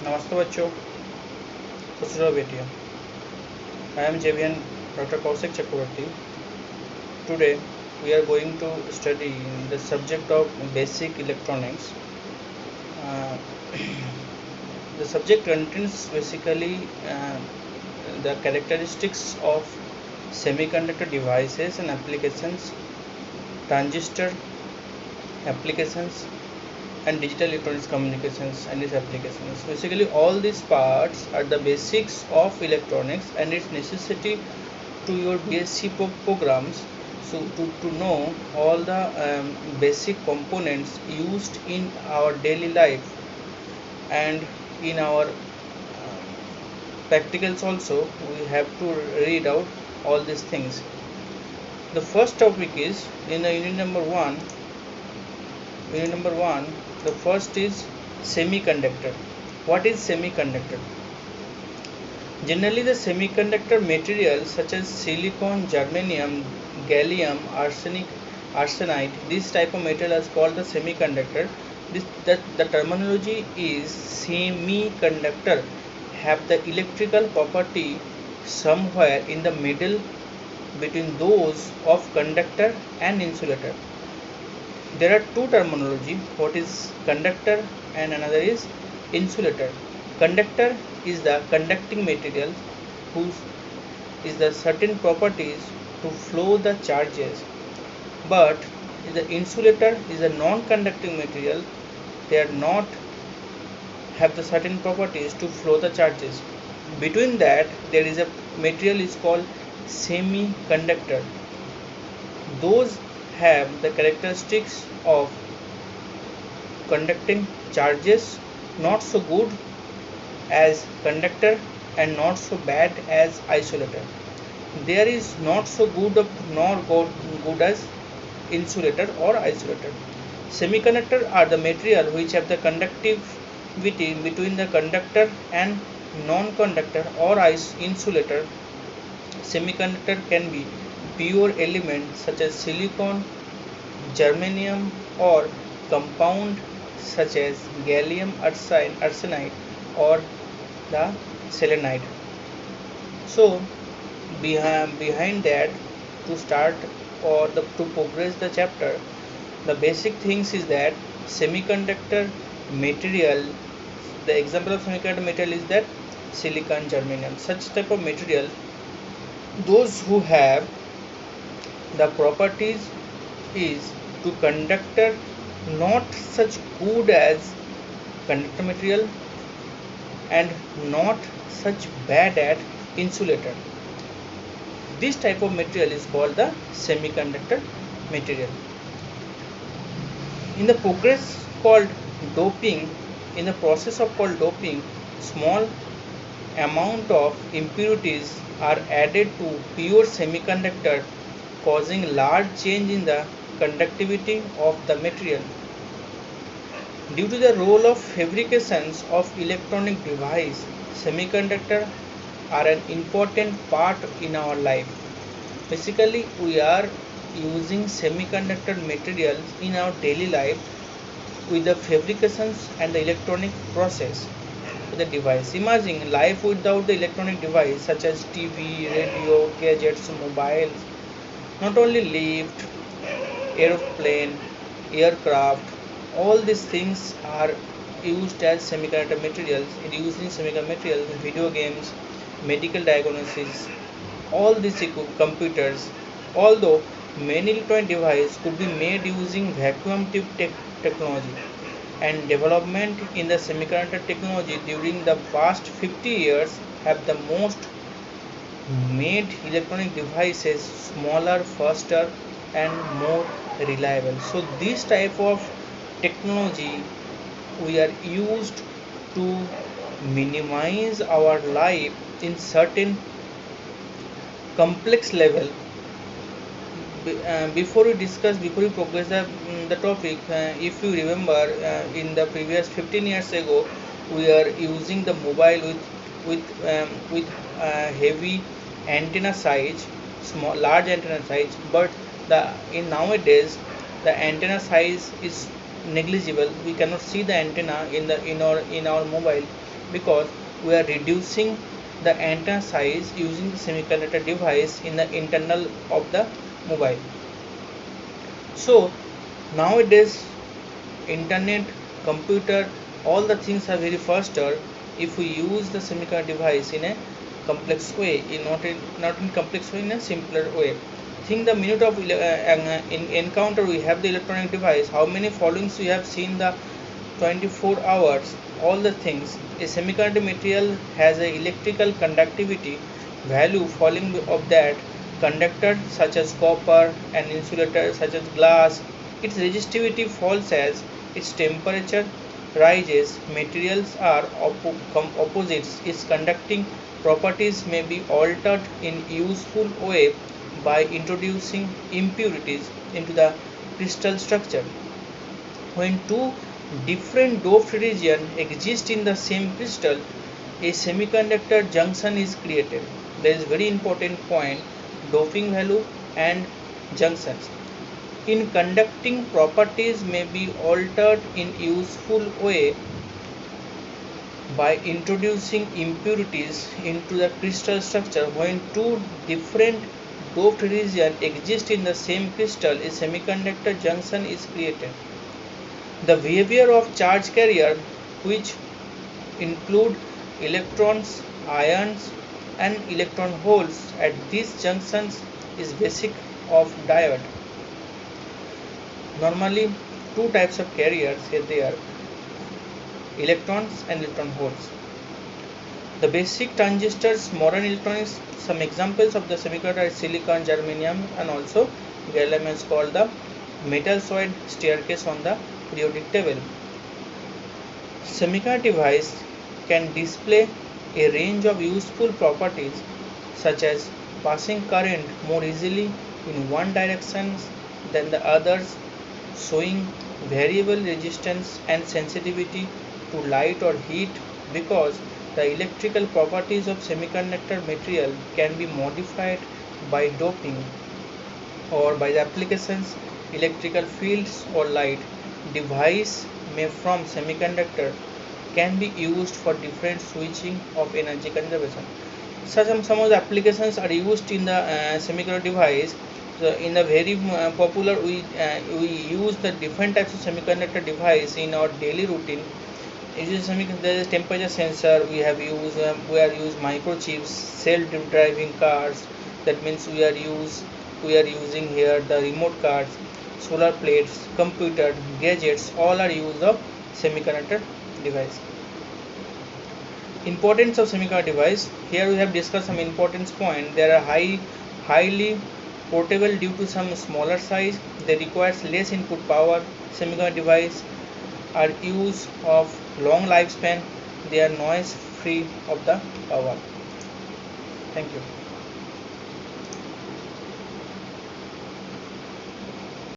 नमस्ते बच्चों, खुश रहो बेटियों। I am JVN Dr. Kaushik Chakravarti. Today we are going to study the subject of basic electronics. Uh, the subject contains basically the characteristics of semiconductor devices and applications, transistor applications, and digital electronics communications and its applications. Basically, all these parts are the basics of electronics and its necessity to your BSc programs. So to know all the basic components used in our daily life and in our practicals also, we have to read out all these things. The first topic is in the unit number one. The first is semiconductor. What is semiconductor? Generally, the semiconductor materials such as silicon, germanium, gallium, arsenide, this type of material is called the semiconductor. The terminology is semiconductor have the electrical property somewhere in the middle between those of conductor and insulator. There are two terminology, what is conductor and another is insulator. Conductor is the conducting material whose is the certain properties to flow the charges, but the insulator is a non-conducting material, they are not have the certain properties to flow the charges. Between that there is a material is called semiconductor. Those have the characteristics of conducting charges, not so good as conductor and not so bad as isolator. There is not so good nor good as insulator or isolator. Semiconductor are the material which have the conductivity between the conductor and non-conductor or insulator. Semiconductor can be pure elements such as silicon, germanium, or compound such as gallium arsenide or the selenide. So behind that, to start or to progress the chapter, the basic things is that semiconductor material, the example of semiconductor material is that silicon, germanium, such type of material, those who have the properties is to conductor not such good as conductor material and not such bad at insulator. This type of material is called the semiconductor material. In the process called doping, small amount of impurities are added to pure semiconductor, causing large change in the conductivity of the material. Due to the role of fabrications of electronic device, semiconductor are an important part in our life. Basically, we are using semiconductor materials in our daily life with the fabrications and the electronic process of the device. Imagine life without the electronic device such as TV, radio, gadgets, mobiles. Not only lift, aeroplane, aircraft, all these things are used as semiconductor materials. Using semiconductor materials, video games, medical diagnosis, all these computers. Although many electronic devices could be made using vacuum tube technology, and development in the semiconductor technology during the past 50 years have the most made electronic devices smaller, faster, and more reliable. So this type of technology we are used to minimize our life in certain complex level. Before we progress the topic, if you remember, in the previous 15 years ago, we are using the mobile with heavy antenna size, large antenna size, but in nowadays the antenna size is negligible. We cannot see the antenna in our mobile. because we are reducing the antenna size using the semiconductor device in the internal of the mobile. So nowadays internet, computer, all the things are very faster if we use the semiconductor device in a complex way, not in complex way, in a simpler way. Think the minute of encounter we have the electronic device, how many followings we have seen the 24 hours, all the things. A semiconductor material has a electrical conductivity value falling of that conductor such as copper and insulator such as glass. Its resistivity falls as its temperature rises. Materials are opposites. Its conducting properties may be altered in useful way by introducing impurities into the crystal structure. When two different doped regions exist in the same crystal, a semiconductor junction is created. There is very important point, doping value and junctions. In conducting properties may be altered in useful way by introducing impurities into the crystal structure. When two different doped regions exist in the same crystal, a semiconductor junction is created. The behavior of charge carrier, which include electrons, ions and electron holes at these junctions, is basic of diode. Normally two types of carriers here they are, electrons and electron holes. The basic transistors, modern electronics, some examples of the semiconductor are silicon, germanium and also gallium is called the metalloid staircase on the periodic table. Semiconductor device can display a range of useful properties such as passing current more easily in one direction than the others, showing variable resistance and sensitivity to light or heat, because the electrical properties of semiconductor material can be modified by doping or by the applications electrical fields or light. Device made from semiconductor can be used for different switching of energy conservation. So some of the applications are used in the semiconductor device. So in the very popular, we use the different types of semiconductor device in our daily routine. There is temperature sensor we have used. We are use microchips, self-driving cars. That means we are using here the remote cars, solar plates, computer, gadgets. All are used of semiconductor device. Importance of semiconductor device. Here we have discussed some importance point. They are highly portable due to some smaller size. They requires less input power. Semiconductor device are used of long lifespan. They are noise free of the power. Thank you.